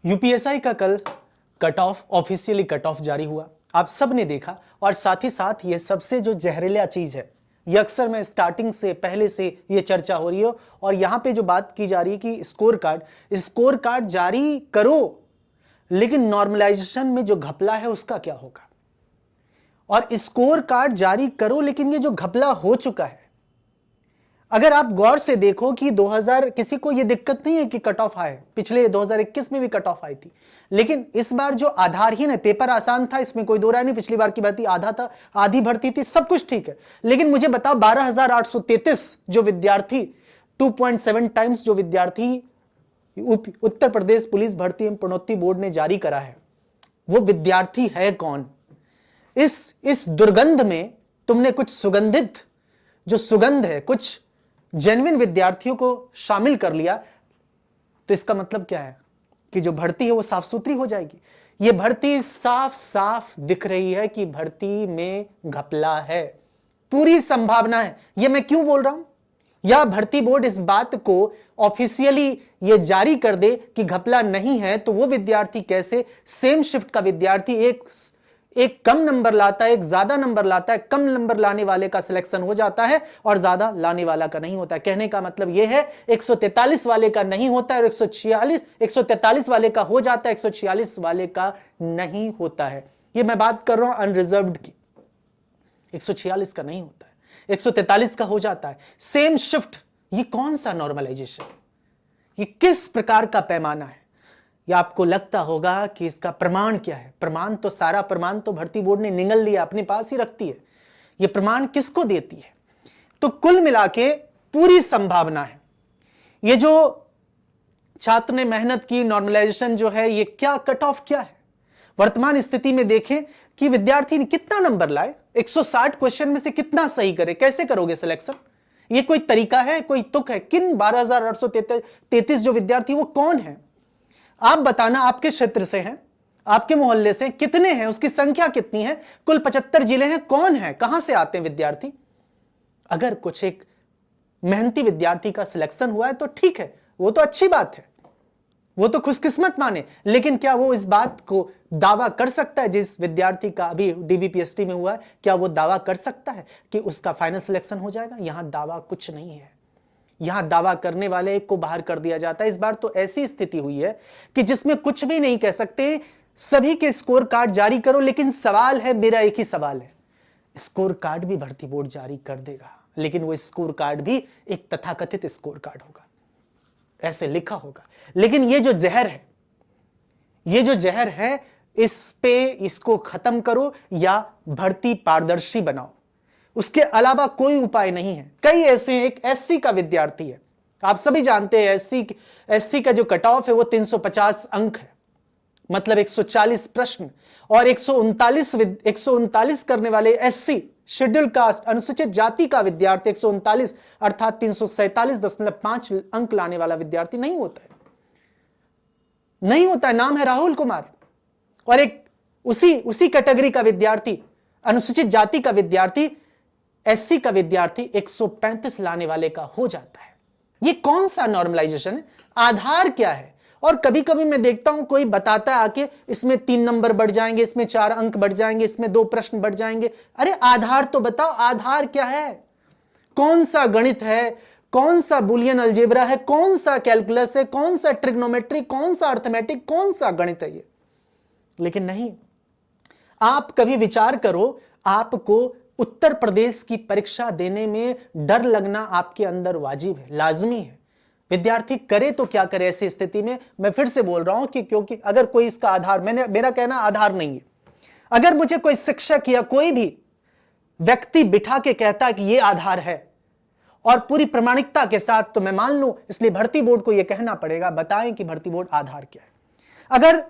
UPSI का कल cut off officially cut off जारी हुआ, आप सब ने देखा। और साथ ही साथ ये सबसे जो जहरीला चीज है, ये अक्सर मैं स्टार्टिंग से पहले से ये चर्चा हो रही है और यहां पे जो बात की जा रही है कि स्कोर कार्ड जारी करो, लेकिन नॉर्मलाइजेशन में जो घपला है उसका क्या होगा। और स्कोर कार्ड जारी करो, लेकिन ये जो घपला हो चुका है, अगर आप गौर से देखो कि 2000 किसी को ये दिक्कत नहीं है कि कट ऑफ आए, पिछले 2021 में भी कट ऑफ आई थी, लेकिन इस बार जो आधारहीन है, पेपर आसान था, इसमें कोई दो राय नहीं। पिछली बार की बात आधा था, आधी भर्ती थी, सब कुछ ठीक है। लेकिन मुझे बताओ 12,833 जो विद्यार्थी, 2.7 टाइम्स जो विद्यार्थी उत्तर प्रदेश पुलिस भर्ती एवं प्रोन्नति बोर्ड ने जारी करा है, वो विद्यार्थी है कौन। इस दुर्गंध में तुमने कुछ सुगंधित जो सुगंध है, कुछ जेन्युइन विद्यार्थियों को शामिल कर लिया, तो इसका मतलब क्या है कि जो भर्ती है वो साफ सुथरी हो जाएगी। ये भर्ती साफ साफ दिख रही है कि भर्ती में घपला है, पूरी संभावना है। ये मैं क्यों बोल रहा हूं, या भर्ती बोर्ड इस बात को ऑफिशियली ये जारी कर दे कि घपला नहीं है, तो वो विद्यार्थी कैसे, सेम शिफ्ट का विद्यार्थी एक कम नंबर लाता है, एक ज्यादा नंबर लाता है, कम नंबर लाने वाले का सिलेक्शन हो जाता है और ज्यादा लाने वाला का नहीं होता है। कहने का मतलब यह है 143 वाले का नहीं होता है और 143 वाले का हो जाता है, 146 वाले का नहीं होता है। यह मैं बात कर रहा हूं अनरिजर्व्ड की, 146 का नहीं होता है, 143 का हो जाता है। सेम शिफ्ट, ये कौन सा नॉर्मलाइजेशन, ये किस प्रकार का पैमाना है। या आपको लगता होगा कि इसका प्रमाण क्या है। प्रमाण तो सारा प्रमाण तो भर्ती बोर्ड ने निगल लिया, अपने पास ही रखती है। ये प्रमाण किसको देती है। तो कुल मिलाके पूरी संभावना है, ये जो छात्र ने मेहनत की, नॉर्मलाइजेशन जो है, ये क्या कट ऑफ क्या है वर्तमान स्थिति में। देखें कि विद्यार्थी ने कितना नंबर लाए, 160 क्वेश्चन में से कितना सही करे, कैसे करोगे सिलेक्शन। ये कोई तरीका है, कोई तुक है। किन 12,833 जो विद्यार्थी, वो कौन है आप बताना। आपके क्षेत्र से हैं, आपके मोहल्ले से कितने हैं, उसकी संख्या कितनी है, कुल 75 जिले हैं, कौन है, कहां से आते हैं विद्यार्थी। अगर कुछ एक मेहनती विद्यार्थी का सिलेक्शन हुआ है तो ठीक है, वो तो अच्छी बात है, वो तो खुशकिस्मत माने। लेकिन क्या वो इस बात को दावा कर सकता है, जिस विद्यार्थी का अभी डीबीपीएसटी में हुआ है, क्या वो दावा कर सकता है कि उसका फाइनल सिलेक्शन हो जाएगा। यहां दावा कुछ नहीं है, यहां दावा करने वाले को बाहर कर दिया जाता है। इस बार तो ऐसी स्थिति हुई है कि जिसमें कुछ भी नहीं कह सकते, सभी के स्कोर कार्ड जारी करो। लेकिन सवाल है, मेरा एक ही सवाल है, स्कोर कार्ड भी भर्ती बोर्ड जारी कर देगा, लेकिन वो स्कोर कार्ड भी एक तथाकथित स्कोर कार्ड होगा, ऐसे लिखा होगा। लेकिन ये जो जहर है, ये जो जहर है, इसको खत्म करो या भर्ती पारदर्शी बनाओ, उसके अलावा कोई उपाय नहीं है। कई ऐसे हैं, एक एससी का विद्यार्थी है, आप सभी जानते हैं एससी का जो कट ऑफ है वो 350 अंक है, मतलब 140 प्रश्न, और 139 करने वाले एससी शेड्यूल कास्ट अनुसूचित जाति का विद्यार्थी 139 अर्थात 347.5 अंक लाने वाला विद्यार्थी नहीं होता है, नहीं होता है। नाम है राहुल कुमार, और एक उसी कैटेगरी का विद्यार्थी, अनुसूचित जाति का विद्यार्थी, एससी का विद्यार्थी 135 लाने वाले का हो जाता है। ये कौन सा नॉर्मलाइजेशन है, आधार क्या है। और कभी कभी मैं देखता हूं कोई बताता है आके, इसमें 3 नंबर बढ़ जाएंगे, इसमें 4 अंक बढ़ जाएंगे, इसमें 2 प्रश्न बढ़ जाएंगे। अरे आधार तो बताओ, आधार क्या है, कौन सा गणित है, कौन सा बुलियन अलजेब्रा है, कौन सा कैलकुलस है, कौन सा ट्रिग्नोमेट्री, कौन सा अर्थमेटिक, कौन सा गणित है ये। लेकिन नहीं, आप कभी विचार करो, आपको उत्तर प्रदेश की परीक्षा देने में डर लगना आपके अंदर वाजिब है, लाजमी है। विद्यार्थी करे तो क्या करे ऐसी स्थिति में। मैं फिर से बोल रहा हूं कि क्योंकि अगर कोई इसका आधार, मेरा कहना आधार नहीं है। अगर मुझे कोई शिक्षक या कोई भी व्यक्ति बिठा के कहता है कि यह आधार है और पूरी प्रामाणिकता के साथ, तो मैं मान लूं। इसलिए भर्ती बोर्ड को यह कहना पड़ेगा, बताएं कि भर्ती बोर्ड आधार क्या है। अगर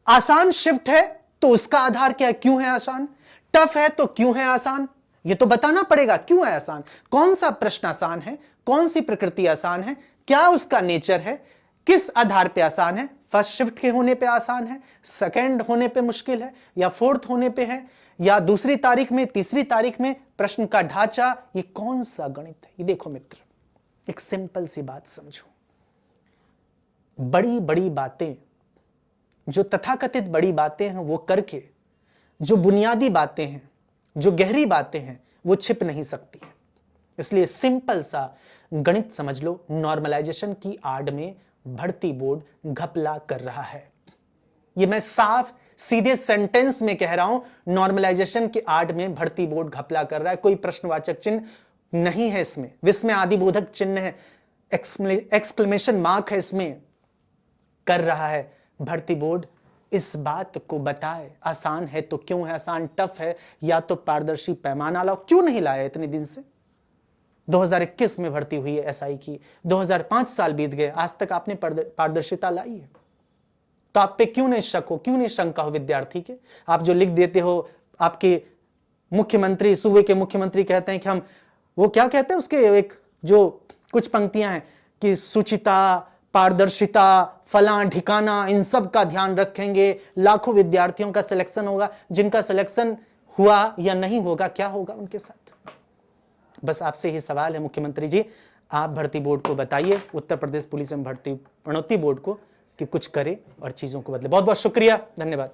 आसान शिफ्ट है तो उसका आधार क्या है, क्यों है आसान। टफ है तो क्यों है आसान, यह तो बताना पड़ेगा क्यों है आसान। कौन सा प्रश्न आसान है, कौन सी प्रकृति आसान है, क्या उसका नेचर है, किस आधार पे आसान है। फर्स्ट शिफ्ट के होने पे आसान है, सेकंड होने पे मुश्किल है, या फोर्थ होने पे है, या दूसरी तारीख में, तीसरी तारीख में। प्रश्न का ढांचा, ये कौन सा गणित है। ये देखो मित्र, एक सिंपल सी बात समझो, बड़ी बड़ी बातें जो तथाकथित बड़ी बातें हैं वो करके जो बुनियादी बातें हैं, जो गहरी बातें हैं, वो छिप नहीं सकती है। इसलिए सिंपल सा गणित समझ लो, नॉर्मलाइजेशन की आड़ में भर्ती बोर्ड घपला कर रहा है। ये मैं साफ सीधे सेंटेंस में कह रहा हूं, नॉर्मलाइजेशन की आड़ में भर्ती बोर्ड घपला कर रहा है। कोई प्रश्नवाचक चिन्ह नहीं है इसमें, विस्मय आदिबोधक चिन्ह है, एक्सक्लेमेशन मार्क है इसमें, कर रहा है भर्ती बोर्ड। इस बात को बताए, आसान है तो क्यों है आसान, टफ है या तो पारदर्शी पैमाना लाओ, क्यों नहीं लाया इतने दिन से। 2021 में भर्ती हुई है एसआई की, 2005 साल बीत गए, आज तक आपने पारदर्शिता लाई है। तो आप पे क्यों नहीं शक हो, क्यों नहीं शंका हो विद्यार्थी के। आप जो लिख देते हो, आपके मुख्यमंत्री, सूबे के मुख्यमंत्री कहते हैं कि हम, वो क्या कहते हैं उसके एक जो कुछ पंक्तियां हैं कि सुचिता, पारदर्शिता, फलां ठिकाना, इन सब का ध्यान रखेंगे, लाखों विद्यार्थियों का सिलेक्शन होगा, जिनका सिलेक्शन हुआ या नहीं होगा, क्या होगा उनके साथ। बस आपसे ही सवाल है मुख्यमंत्री जी, आप भर्ती बोर्ड को बताइए, उत्तर प्रदेश पुलिस एवं भर्ती प्रणोति बोर्ड को, कि कुछ करे और चीजों को बदले। बहुत बहुत शुक्रिया, धन्यवाद।